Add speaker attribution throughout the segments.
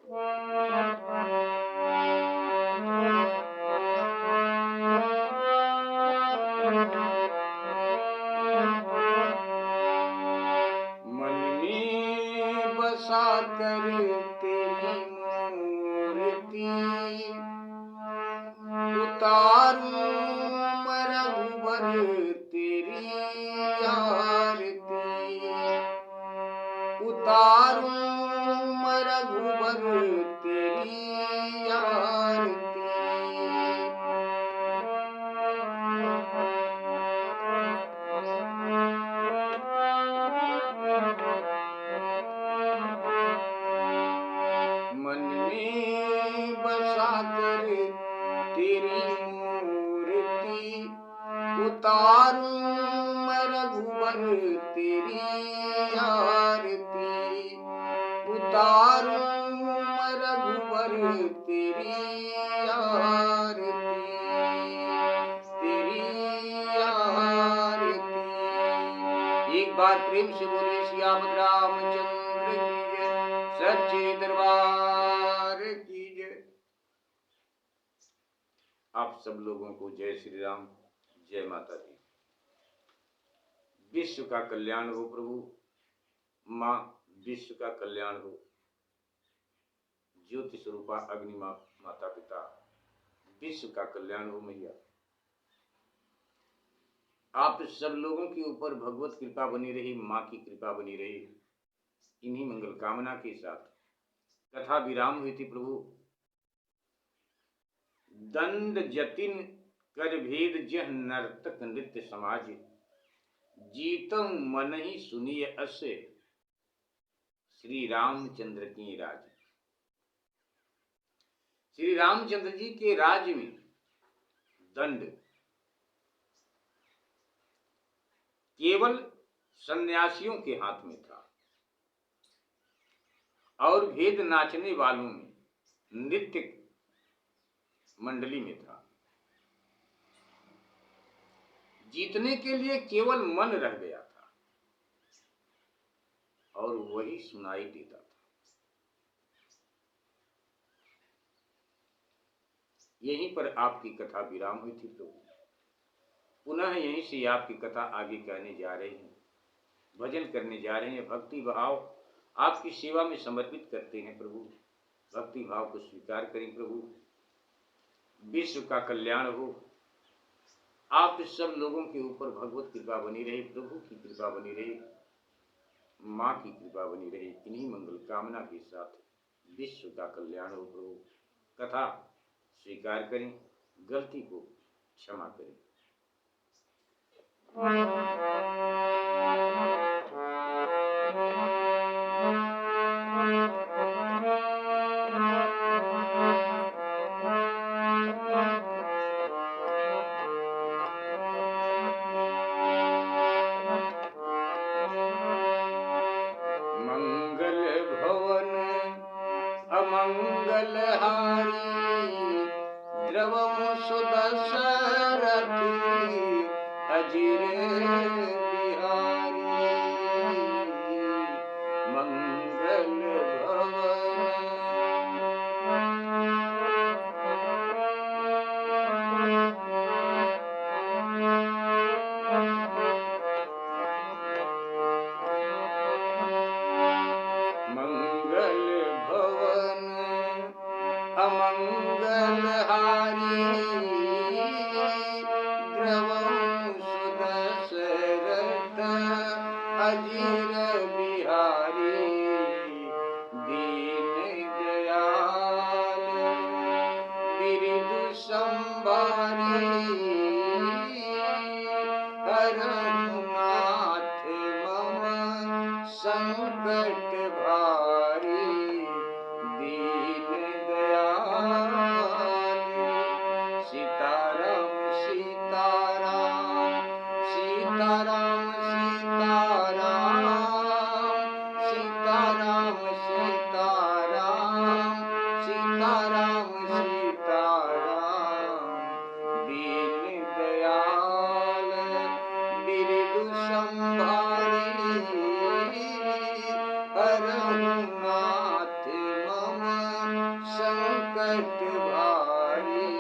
Speaker 1: मन में बसा कर तेरी मूर्ति उतारूं मैं रघुबर तेरी आरती, उतारूं मैं रघुबर तेरी आरती। मन में बसा कर तेरी मूर्ति उतारूं मैं रघुबर तेरी आरती, उतारूं मैं रघुबर तेरी आरती, तेरी आरती। एक बार प्रेम से बोले सियावत रामचंद्र की जय, सच्चे दरबार की जय। आप सब लोगों को जय श्री राम, जय माता दी। विश्व का कल्याण हो प्रभु, माँ विश्व का कल्याण हो। ज्योति स्वरूपा अग्नि माँ माता पिता, विश्व का कल्याण हो मैया। आप सब लोगों के ऊपर भगवत कृपा बनी रही, माँ की कृपा बनी रही। इन्हीं मंगल कामना के साथ कथा विराम हुई थी प्रभु। दंड जतिन कर भेद जह नर्तक नृत्य समाज, जीतम मन ही सुनिए असे श्री रामचंद्र की राज। श्री रामचंद्र जी के राज्य में दंड केवल सन्यासियों के हाथ में था और भेद नाचने वालों में, नृत्य मंडली में था। जीतने के लिए केवल मन रह गया था और वही सुनाई देता था। यहीं पर आपकी कथा विराम हुई थी प्रभु। पुनः यहीं से आपकी कथा आगे कहने जा रहे हैं, भजन करने जा रहे हैं। भक्ति भाव आपकी सेवा में समर्पित करते हैं प्रभु। भक्ति भाव को स्वीकार करें प्रभु। विश्व का कल्याण हो। आप सब लोगों के ऊपर भगवत कृपा बनी रही, प्रभु की कृपा बनी रही, माँ की कृपा बनी रही। इन्हीं मंगल कामना के साथ विश्व का कल्याण हो प्रभु। कथा स्वीकार करें, गलती को क्षमा करें। मंगल भवन अमंगल हारी, द्रवम सुदशरथी अजिर बिहारी। मंगल अमंगल हारी, द्रवम सुदशरथी संकट भारी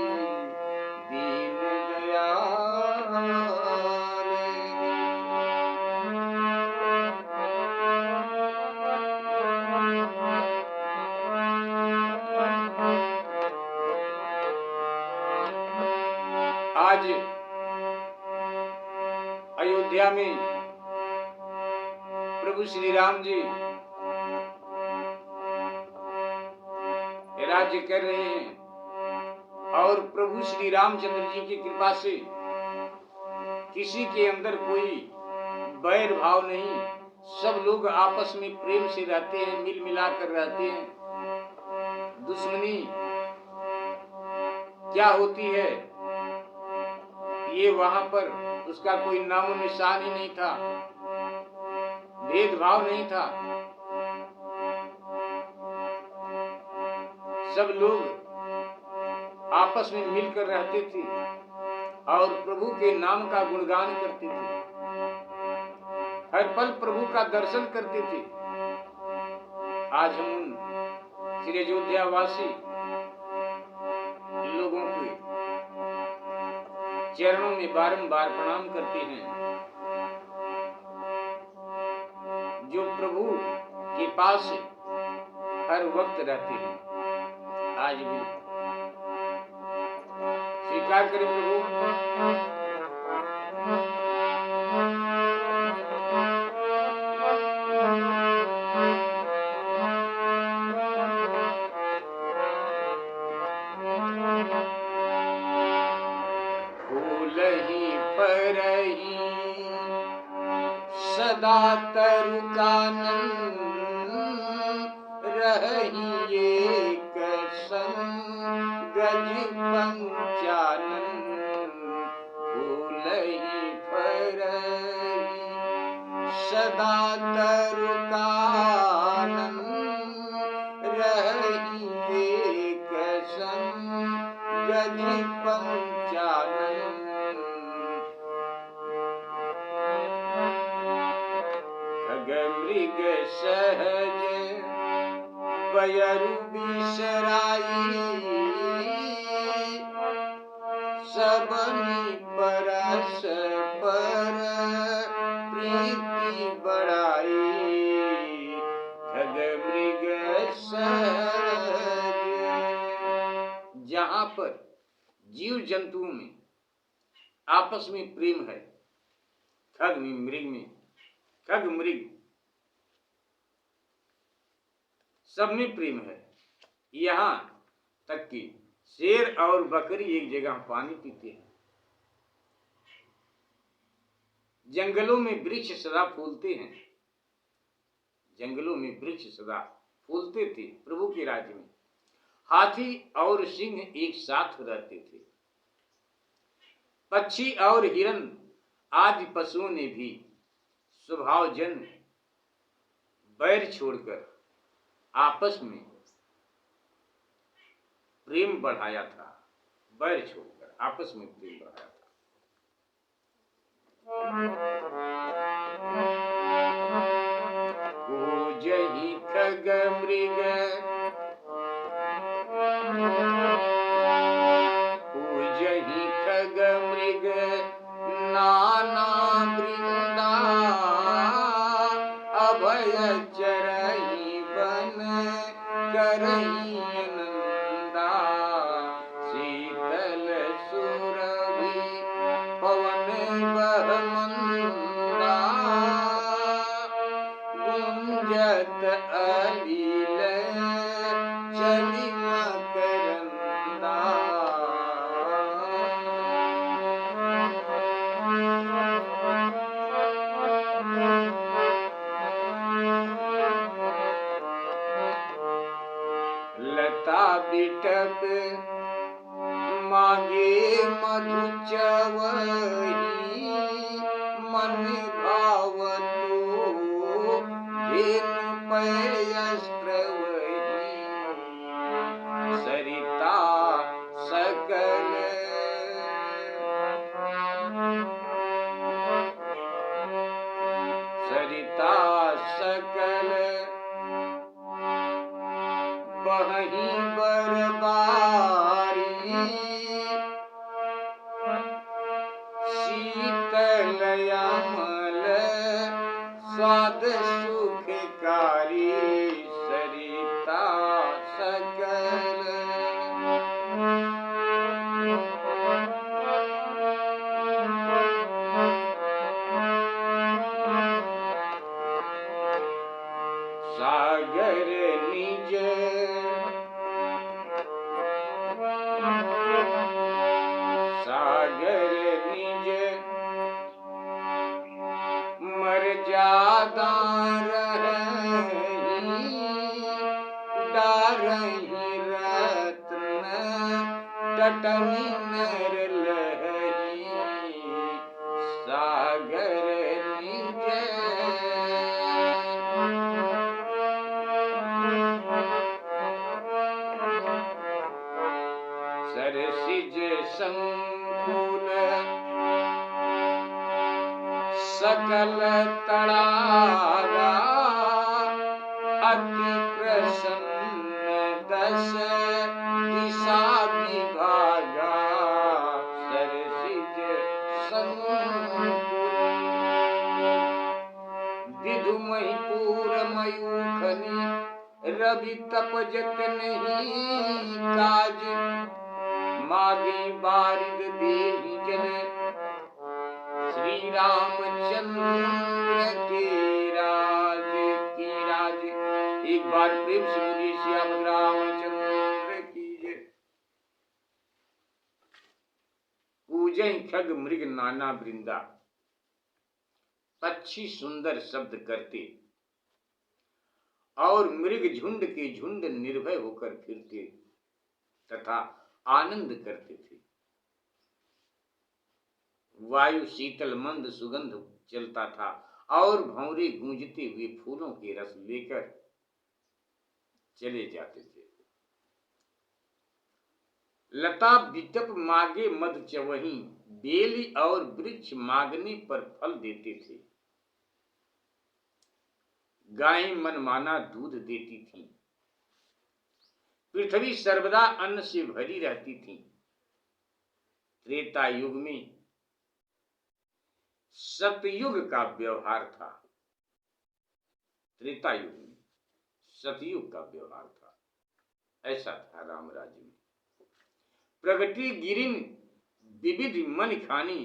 Speaker 1: दीन दयाल। आज अयोध्या में प्रभु श्री राम जी राज्य कर रहे हैं और प्रभु श्री रामचंद्र जी की कृपा से किसी के अंदर कोई बैर भाव नहीं, सब लोग आपस में प्रेम से रहते हैं, मिल मिलाकर रहते हैं। दुश्मनी क्या होती है ये वहां पर उसका कोई नामो निशान ही नहीं था, भेदभाव नहीं था। सब लोग आपस में मिलकर रहते थे और प्रभु के नाम का गुणगान करते थे, हर पल प्रभु का दर्शन करते थे। आज हम उन श्री अयोध्या वासी लोगों के चरणों में बारंबार प्रणाम करते हैं जो प्रभु के पास हर वक्त रहते हैं। आज भी स्वीकार करें प्रभु। फूलहि परहि सदा तरु कानन रही एक संग गज पंचानन। फूलहि परहि सदा तरु कानन रही एक संग गज पंचानन। खग मृग सहज बयरु बिसराई सबनी परस पर प्रीति बढ़ाई। खग मृग सहज, जहां पर जीव जंतुओं में आपस में प्रेम है, खग में मृग में, खग मृग सब में प्रेम है। यहाँ तक कि शेर और बकरी एक जगह पानी पीते हैं। जंगलों में वृक्ष सदा फूलते हैं, जंगलों में वृक्ष सदा फूलते थे प्रभु के राज्य में। हाथी और सिंह एक साथ रहते थे। पक्षी और हिरन आदि पशुओं ने भी स्वभावजन बैर छोड़कर आपस में प्रेम बढ़ाया था। बैर छोड़कर आपस में प्रेम बढ़ाया था। पूजहि खग मृग पूजहि खग मृग नाना वृंदा अभय चरहि बन करहि नंदा। शीतल सुरभि पवन बह मंदा गुंजत अलील चली मकरंदा। लता बिटप मांगे मधु चवही मन भावतो धेनु पयस्त्र वही। सरिता सकल सरिता सकल वहीं बरबारी शीतल अमल स्वाद सुखकारी सरिता सकल सागर निज सागर निज मर्यादा रही डारही रत्न टटनी नर लही सागर निज सरसिज संकुल सकल तड़ागा अति प्रसन्न दस दिशा विभागा सरसिज संकुल विधुमहि पूर मयूखनी रवि तपजत नहीं काज मागे बारिद देहि जन श्री रामचंद्र के राज की राज। एक बार प्रेम से बोलिए श्याम रामचंद्र की जय। पूजै खग मृग नाना वृंदा पक्षी सुंदर शब्द करते और मृग झुंड के झुंड निर्भय होकर फिरते तथा आनंद करते थे। वायु शीतल मंद सुगंध चलता था और भंवरे गूंजते हुए फूलों के रस लेकर चले जाते थे। लता बिटप मागे मध चवही बेली और वृक्ष मागने पर फल देते थे। गायें मनमाना दूध देती थीं। पृथ्वी सर्वदा अन्न से भरी रहती थी। त्रेता युग में सतयुग का व्यवहार था। त्रेता युग में सतयुग का व्यवहार था। ऐसा था राम राज्य में। प्रगति गिरिन विविध मन खानी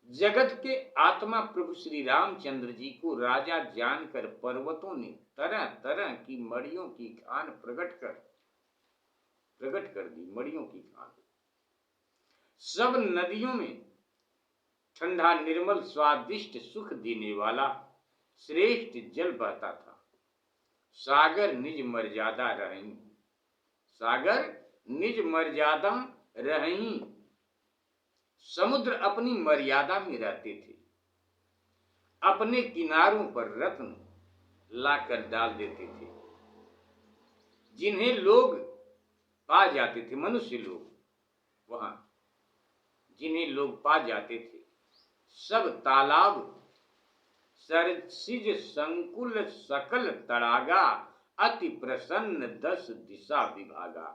Speaker 1: जगत के आत्मा प्रभु श्री रामचंद्र जी को राजा जानकर पर्वतों ने तरह तरह की मड़ियों की खान प्रकट कर दी। मड़ियों की खान सब नदियों में ठंडा निर्मल स्वादिष्ट सुख देने वाला श्रेष्ठ जल बहता था। सागर निज मर्यादा रहीं। सागर निज मर्यादा रहीं। समुद्र अपनी मर्यादा में रहते थे। अपने किनारों पर रत्न लाकर डाल देते थे। जिन्हें लोग पा जाते थे, मनुष्य लोग वहां जिन्हें लोग पा जाते थे, सब तालाब सरसिज संकुल सकल तड़ागा अति प्रसन्न दस दिशा विभागा।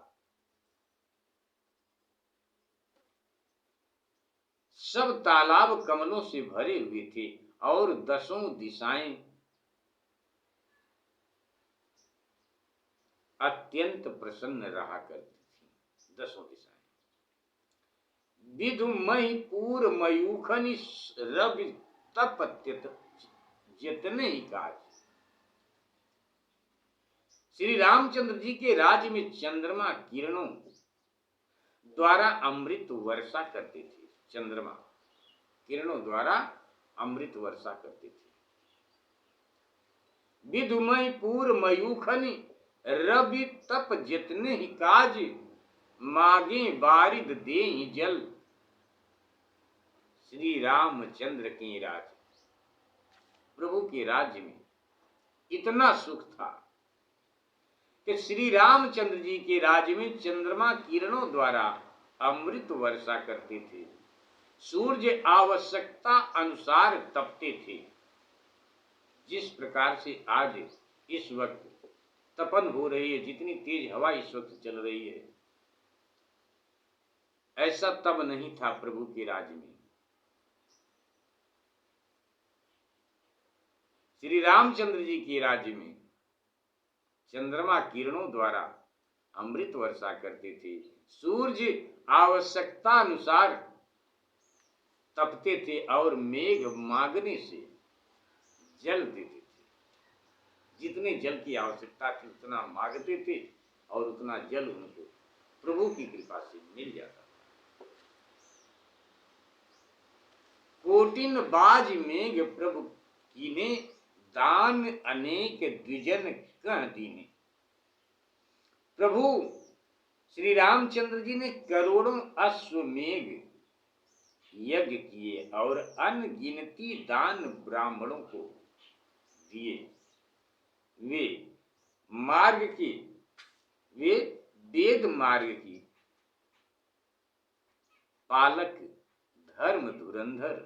Speaker 1: सब तालाब कमलों से भरे हुए थे और दसों दिशाएं अत्यंत प्रसन्न रहा करती थी। दसों दिशाएं विधुमहि पूर मयूखनि रवि तपत्यत जितने ही काज। श्री रामचंद्र जी के राज्य में चंद्रमा किरणों द्वारा अमृत वर्षा करते थे। चंद्रमा किरणों द्वारा अमृत वर्षा करते थे। विधुमहि पूर मयूखनि रवि तप जितने ही काज मागे बारिद देहि जल। श्री रामचंद्र के राज्य प्रभु के राज्य में इतना सुख था कि श्री रामचंद्र जी के राज्य में चंद्रमा किरणों द्वारा अमृत वर्षा करते थे। सूर्य आवश्यकता अनुसार तपते थे। जिस प्रकार से आज इस वक्त तपन हो रही है, जितनी तेज हवा इस वक्त चल रही है, ऐसा तब नहीं था प्रभु के राज्य में। श्री रामचंद्र जी के राज्य में चंद्रमा किरणों द्वारा अमृत वर्षा करते थे, सूर्य आवश्यकता अनुसार तपते थे और मेघ मांगने से जल देते थे। जितने जल की आवश्यकता थी उतना मांगते थे और उतना जल उनको प्रभु की कृपा से मिल जाता था। कोटिन बाज मेघ प्रभु कीने, दान अनेक द्विजन कह दीने। प्रभु श्री रामचंद्र जी ने करोड़ों अश्वमेघ यज्ञ किए और अनगिनती दान ब्राह्मणों को दिए। वे वेद मार्ग की पालक, धर्म धुरंधर,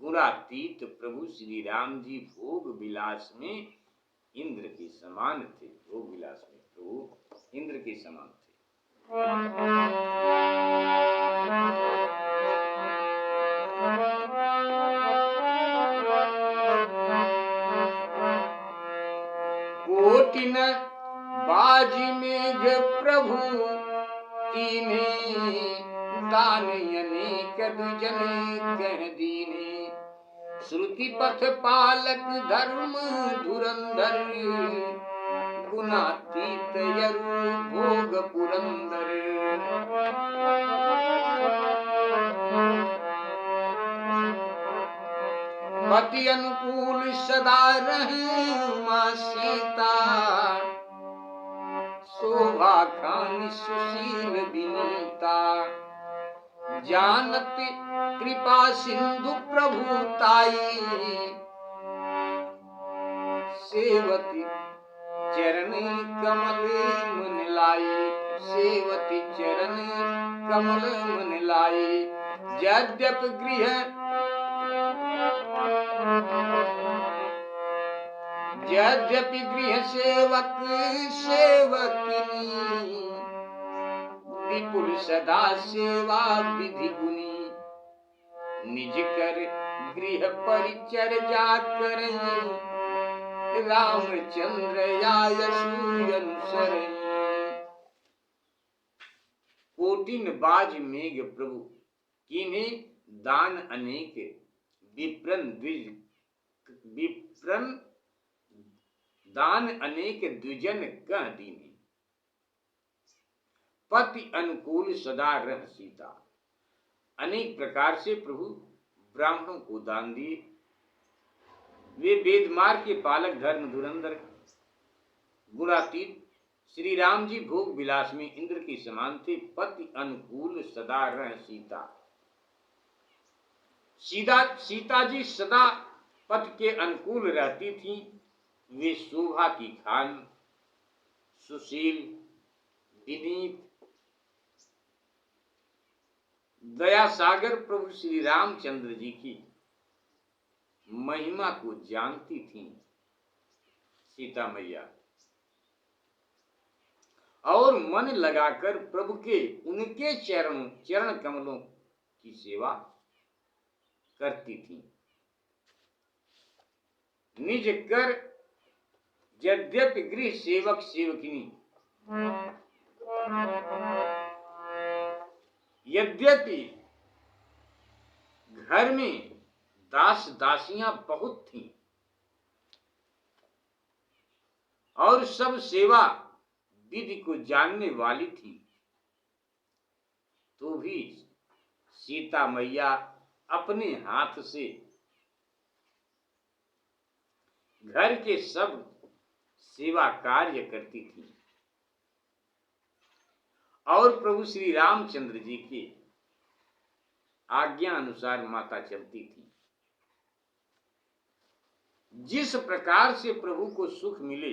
Speaker 1: गुणातीत प्रभु श्री राम जी भोग विलास में इंद्र के समान थे। भोग विलास में प्रभु इंद्र के समान थे। कोटिन बाजी मेघ प्रभु कीने, दान अनेक द्विजन कह दीने। श्रुति पथ पालक, धर्म धुरंधर, गुणातीत यरु भोग पुरंदर। पति अनुकूल सदा रहे मां सीता, शोभा खान सुशील विनीता। जानत कृपा सिंधु प्रभु ताई, सेवती चरण कमल मन लाई। सेवती चरण कमल मन लाई। यद्यपि गृह सेवक सेवकिनी, विपुल सदा सेवा विधि गुनी। निज कर गृह परिचर्या करें, रामचंद्र यशु अनुसरें। कोटिन बाज मेघ प्रभु कीने, दान अनेक विप्रन दान अनेक द्विजन कह दीने। पति अनुकूल सदा रह सीता, अनेक प्रकार से प्रभु ब्राह्मणों को दान दिए। वे वेद मार्ग के पालक, धर्म धुरंधर, गुणातीत श्री राम जी भोग विलास में इंद्र के समान थे। पति अनुकूल सदा रह सीता, सीता जी सदा पति के अनुकूल रहती थी। वे शोभा की खान, सुशील, विनीत, दया सागर प्रभु श्री रामचंद्र जी की महिमा को जानती थी सीता मैया, और मन लगाकर प्रभु के उनके चरण कमलों की सेवा करती थी। निज कर यद्यपि गृह सेवक सेवकिनी, यद्यपि घर में दास दासियां बहुत थीं और सब सेवा विधि को जानने वाली थी, तो भी सीता मैया अपने हाथ से घर के सब सेवा कार्य करती थी और प्रभु श्री रामचंद्र जी की आज्ञा अनुसार माता चलती थी। जिस प्रकार से प्रभु को सुख मिले,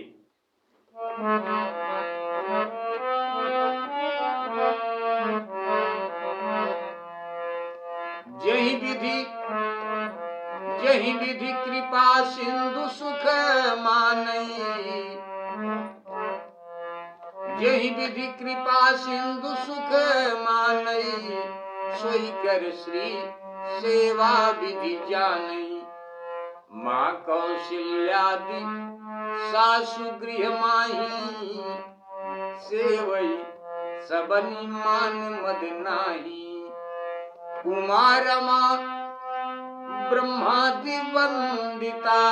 Speaker 1: जही विधि कृपा सिंधु सुख मानई। जहि विधि कृपा सिंधु सुख मानई, सोई कर श्री सेवा विधि जानई। माँ कौशल्यादि सासु गृह माही, सेवई सबनी मान मद नाही। उमा रमा ब्रह्मादि वंदिता,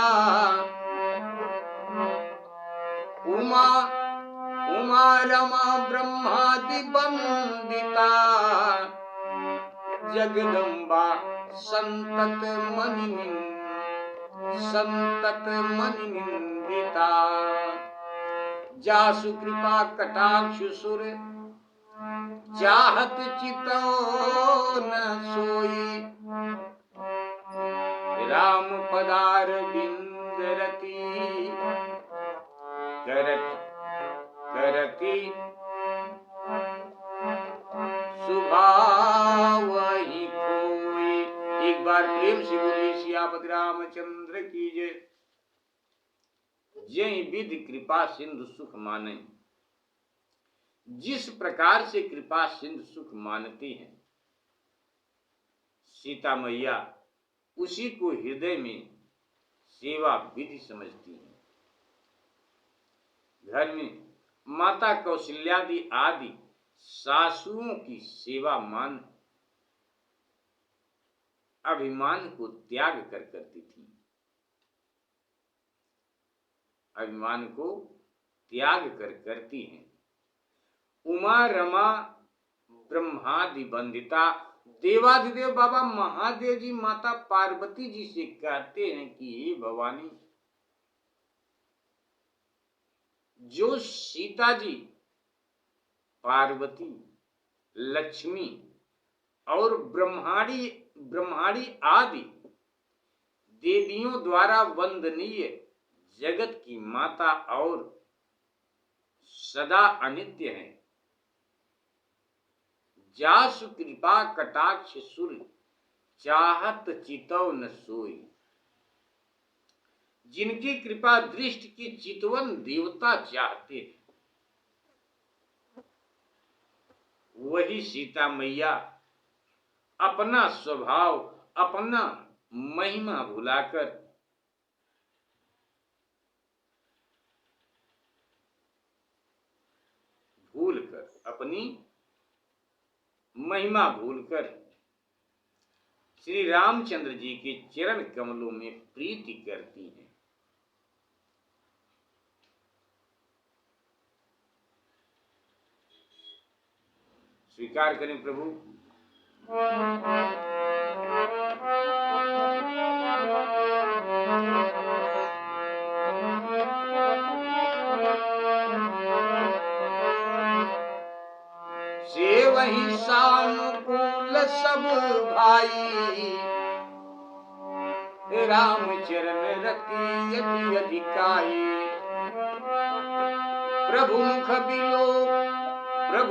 Speaker 1: उमा रमा ब्रह्मादि वंदिता। जगदम्बा संतत मनि निंदिता। जासु कृपा कटाक्ष सुर, चाहत चितो न सोई। राम पदार बिंद रति, करती सुभावहि खोई। एक बार प्रेम से बोलिए सियापति रामचंद्र की जय। जय विधि कृपा सिंधु सुख माने, जिस प्रकार से कृपा सिंधु सुख मानती हैं सीता मैया, उसी को हृदय में सेवा विधि समझती हैं। घर में माता कौशल्यादि आदि सासुओं की सेवा मान अभिमान को त्याग कर करती थी। अभिमान को त्याग कर करती हैं। उमा रमा ब्रह्मादि वंदिता, देवाधिदेव बाबा महादेव जी माता पार्वती जी से कहते हैं कि हे भवानी, जो सीता जी पार्वती, लक्ष्मी और ब्रह्माणी आदि देवियों द्वारा वंदनीय जगत की माता और सदा अनित्य हैं। जासु कृपा कटाक्ष सुर, चाहत चितव न सोई। जिनकी कृपा दृष्टि की चितवन देवता चाहते हैं, वही सीता मैया अपना स्वभाव, अपना महिमा भुलाकर अपनी महिमा भूलकर श्री रामचंद्र जी के चरण कमलों में प्रीति करती हैं। स्वीकार करें प्रभु। से वही सानुकूल सब भाई, राम चरण रति यति अधिकाई। प्रभु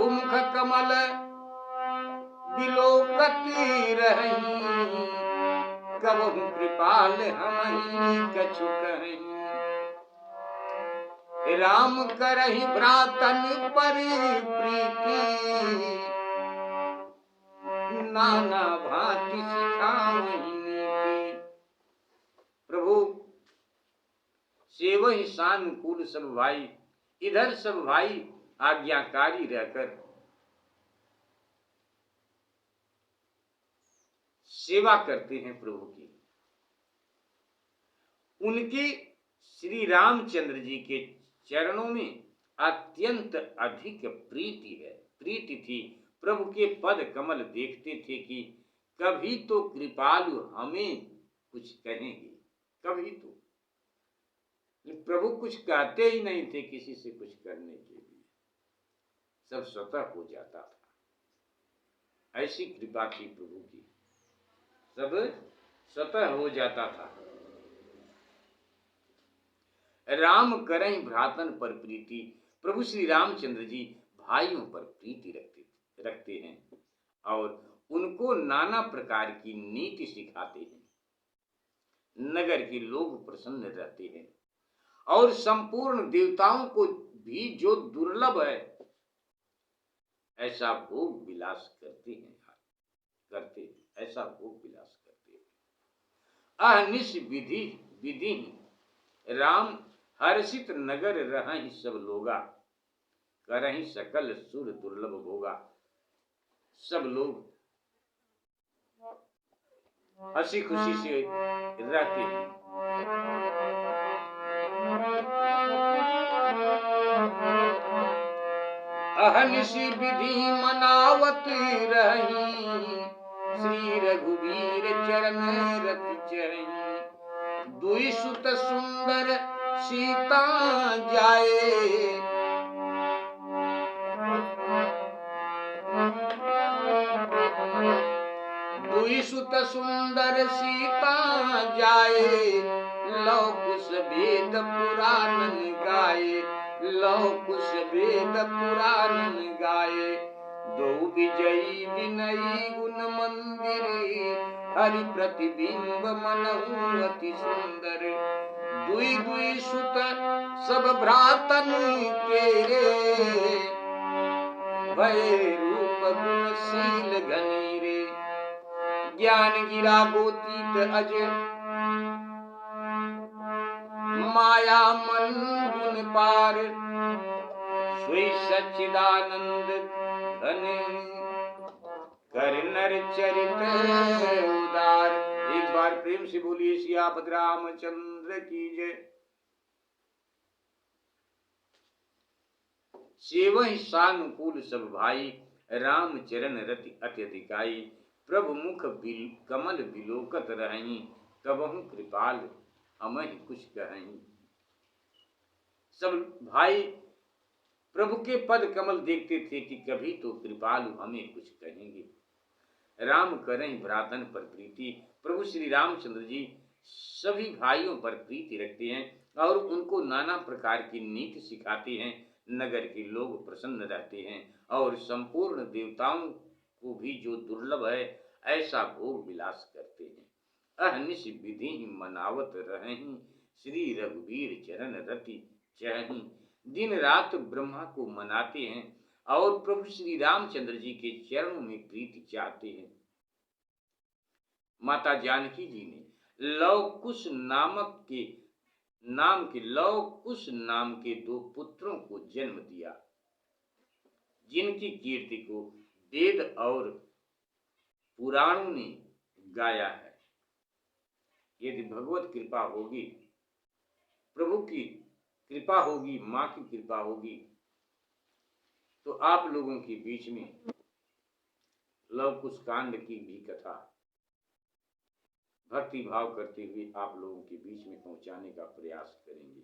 Speaker 1: मुख कमल बिलोकती रही, कबहु कृपाल हमहि कछु कहीं। राम करहि भ्रातन पर प्रीति, नाना भांति सिखावहि नीति। प्रभु सेवहि सानुकूल सब भाई, इधर सब भाई आज्ञाकारी रहकर सेवा करते हैं प्रभु की। उनकी श्री रामचंद्र जी के चरणों में अत्यंत अधिक प्रीति थी। प्रभु के पद कमल देखते थे कि कभी तो कृपालु हमें कुछ कहेंगे, कभी तो। प्रभु कुछ कहते ही नहीं थे किसी से कुछ करने के लिए, सब स्वतः हो जाता था। ऐसी कृपा थी प्रभु की, सब स्वतः हो जाता था। राम करहि भ्रातन पर प्रीति, प्रभु श्री रामचंद्र जी भाइयों पर प्रीति रखते हैं और उनको नाना प्रकार की नीति सिखाते हैं। नगर के लोग प्रसन्न रहते हैं और संपूर्ण देवताओं को भी जो दुर्लभ है ऐसा भोग विलास करते हैं, करते ऐसा भोग विलास करते हैं। अहनिश विधि विधि राम हर्षित नगर रहहि सब लोगा, करहि सकल सुर दुर्लभ भोगा। सब लोग हंसी खुशी से रहते हैं। अहनिशि विधि मनावत रही, श्री रघुवीर चरण रति चरही। दुई सुत सुंदर सीता जाए, दुई सुत सुंदर सीता जाए। लौ कुश वेद पुराणन गाए, लौ कुश वेद पुराणन गाए। दो विजयी विनयी गुण मंदिर, हरि प्रतिबिंब मनहु अति सुंदर। दुई दुई सुत सब भ्रातन तेरे, भय रूप गुणशील घनीरे। ज्ञान गिरा गोतीत अज, माया मन गुण पार। सोई सच्चिदानंद घन, कर नर चरित उदार। एक बार प्रेम से बोलिए सियापत रामचंद्र की जय। सेवहि सानुकूल सब भाई, राम चरण रति अत्यधिकाई। प्रभु मुख कमल बिलोकत रहहि, कबहु कृपाल हमहि कुछ कहहि। सब भाई प्रभु के पद कमल देखते थे कि कभी तो कृपालु हमें कुछ कहेंगे। राम करें भ्रातन पर प्रीति। प्रभु श्री रामचंद्र जी सभी भाइयों पर प्रीति रखते हैं और उनको नाना प्रकार की नीति सिखाते हैं। नगर के लोग प्रसन्न रहते हैं और संपूर्ण देवताओं को भी जो दुर्लभ है ऐसा भोग विलास करते हैं। अहनिश विधि मनावत रहहि, श्री रघुवीर चरण रति चरहि। दिन रात ब्रह्मा को मनाते हैं और प्रभु श्री रामचंद्र जी के चरणों में प्रीति चाहते हैं। माता जानकी जी ने लवकुश नाम के दो पुत्रों को जन्म दिया, जिनकी कीर्ति को वेद और पुराणों ने गाया है। यदि भगवत कृपा होगी, प्रभु की कृपा होगी, माँ की कृपा होगी, तो आप लोगों के बीच में लवकुश कांड की भी कथा भक्ति भाव करते हुए आप लोगों के बीच में पहुंचाने का प्रयास करेंगे।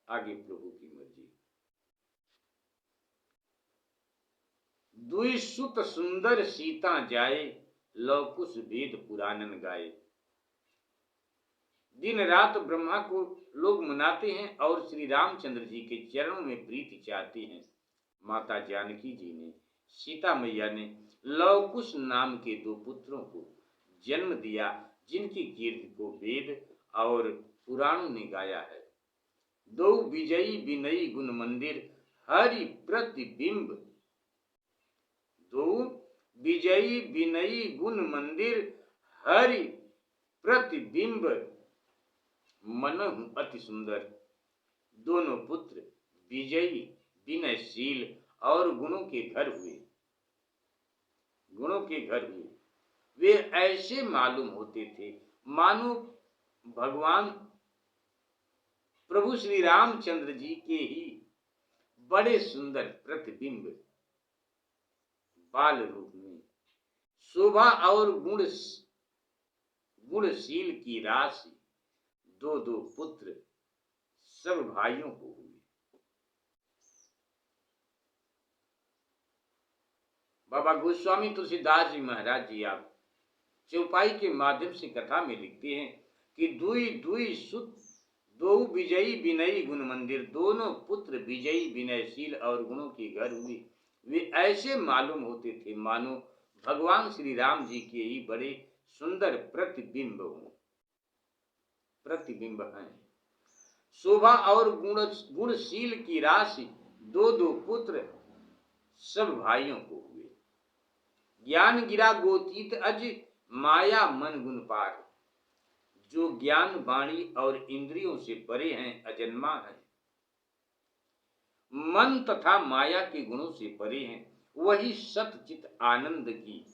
Speaker 1: आगे प्रभु की मर्जी। दुई सुत सुंदर सीता जाए, लवकुश वेद पुराणन गाए। दिन रात ब्रह्मा को लोग मनाते हैं और श्री रामचंद्र जी के चरणों में प्रीति चाहते हैं। माता जानकी जी ने, सीता मैया ने लवकुश नाम के दो पुत्रों को जन्म दिया, जिनकी कीर्ति को वेद और पुराणों ने गाया है। दो विजयी विनयी गुण मंदिर, हरि प्रतिबिंब। दो विजयी विनयी गुण मंदिर, हरि प्रतिबिंब मनहु अति सुंदर। दोनों पुत्र विजयी विनयशील और गुणों के घर हुए। वे ऐसे मालूम होते थे मानो भगवान प्रभु श्री रामचंद्र जी के ही बड़े सुंदर प्रतिबिंब बाल रूप में। शोभा और गुणशील की राशि दो दो पुत्र सब भाइयों को हुए। बाबा गोस्वामी तुलसीदास जी महाराज जी आप चौपाई के माध्यम से कथा में लिखते हैं कि दुई दुई सुत दो विजयी विनयी गुण मंदिर। दोनों पुत्र विजयी विनयशील और गुणों के घर हुए। वे ऐसे मालूम होते थे मानो भगवान श्री राम जी के ही बड़े सुंदर प्रतिबिंब हैं। शोभा और गुणशील की राशि दो दो पुत्र सब भाइयों को हुए। ज्ञान गिरा गोतीत अज, माया मन गुण पार। जो ज्ञान वाणी और इंद्रियों से परे हैं, अजन्मा है, मन तथा माया के गुणों से परे हैं, वही सतचित आनंद की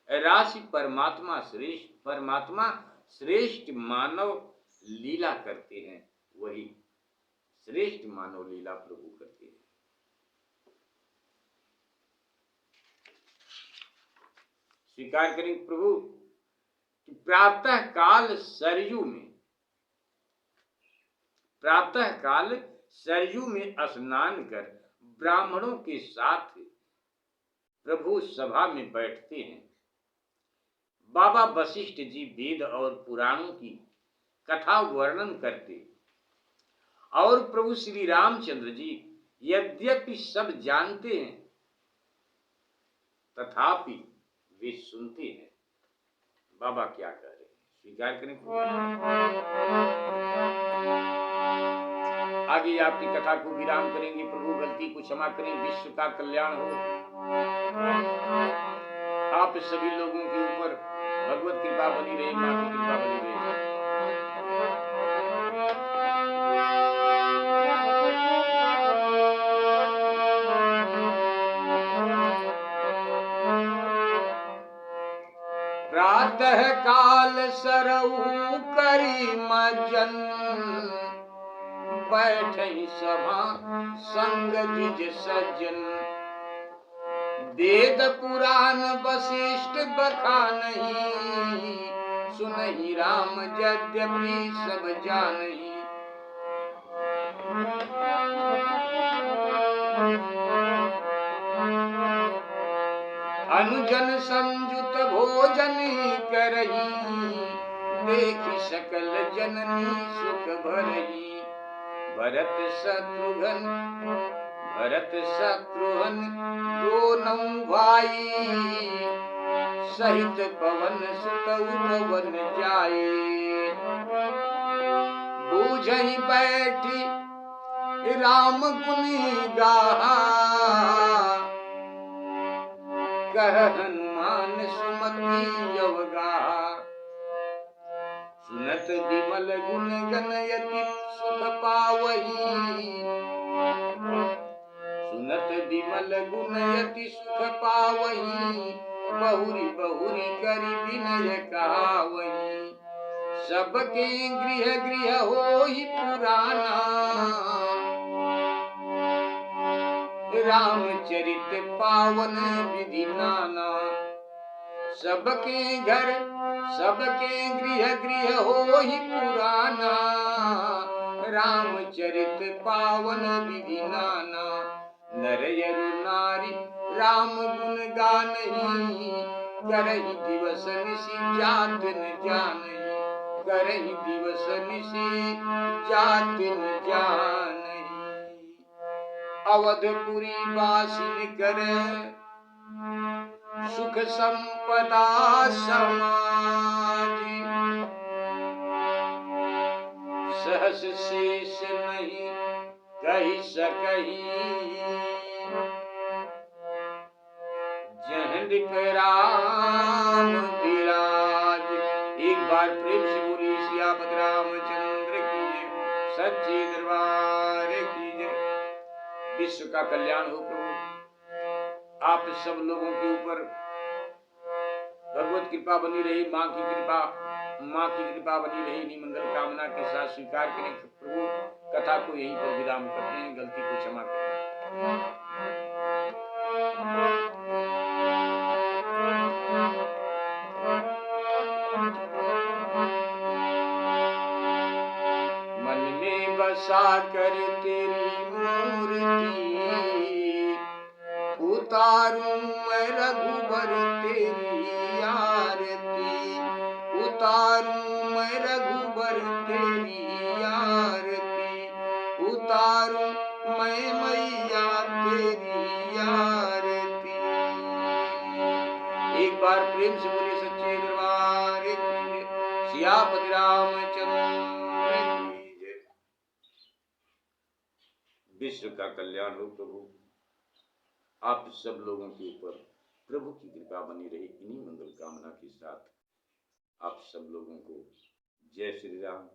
Speaker 1: राशि परमात्मा श्रेष्ठ मानव लीला करते हैं। वही श्रेष्ठ मानव लीला प्रभु करते हैं। स्वीकार करें प्रभु कि प्रातः काल सरयू में स्नान कर ब्राह्मणों के साथ प्रभु सभा में बैठते हैं। बाबा वशिष्ठ जी वेद और पुराणों की कथा वर्णन करते और प्रभु श्री रामचंद्र जी यद्यपि सब जानते हैं तथापि वे सुनते हैं। बाबा क्या कह रहे हैं, स्वीकार करें। आगे आपकी कथा को विराम करेंगे। प्रभु गलती को क्षमा करें, विश्व का कल्याण हो। आप सभी लोगों के ऊपर भगवत कृपा बनी रहे, मां की कृपा बनी रहे। प्रातः काल सरऊ करी मजन, बैठई सभा संग द्विज सज्जन। वेद पुराण वशिष्ठ बखानहि, सुनहि राम यद्यपि सब जानहि। अनुजन संयुत भोजन करही, देखि सकल जननी सुख भरही। भरत शत्रुघ्न दोनों भाई, सहित पवन सुत उपवन जाए। बूझहि बैठी राम गुण गाहा, कह हनुमान सुमति अवगाहा। सुनत विमल गुण गनयति सुख पावही, सुनत विमल गुण यति सुख पावही। बहुरी बहुरी करि विनय कहावही, सबके गृह गृह होई पुराना। रामचरित पावन विधि नाना, सबके घर सबके गृह गृह होई पुराना। रामचरित पावन विधि नाना, नर यरु नारी राम गुण गानहि। करहि दिवस निशि जात न जानहि, करहि दिवस निशि जात न जानहि। अवधपुरी वासिन कर सुख संपदा समाज। सहस शेष नहीं कही सकही, जहाँ लिख राम विराज। एक बार प्रेम से बोली सियापत रामचंद्र की जय, सच्चे दरबार की जय। विश्व का कल्याण हो प्रभु। आप सब लोगों के ऊपर भगवत कृपा बनी रही, माँ की कृपा बनी रही। इन्हीं मंगल कामना के साथ स्वीकार करें प्रभु। कथा को यहीं पर विराम करते हैं। गलती को क्षमा करें। मन में बसा कर तेरी मूर्ति, उतारूं मैं रघुबर तेरी आरती। उतारूं मैं रघुबर तेरी आरती, उतारूं मैं मैया तेरी आरती। एक बार प्रेम से बोले सच्चे दरबार की जय, सियापति रामचंद्र की जय। विश्व का कल्याण हो प्रभु। आप सब लोगों के ऊपर प्रभु की कृपा बनी रही। इन्हीं मंगल कामना के साथ आप सब लोगों को जय श्री राम।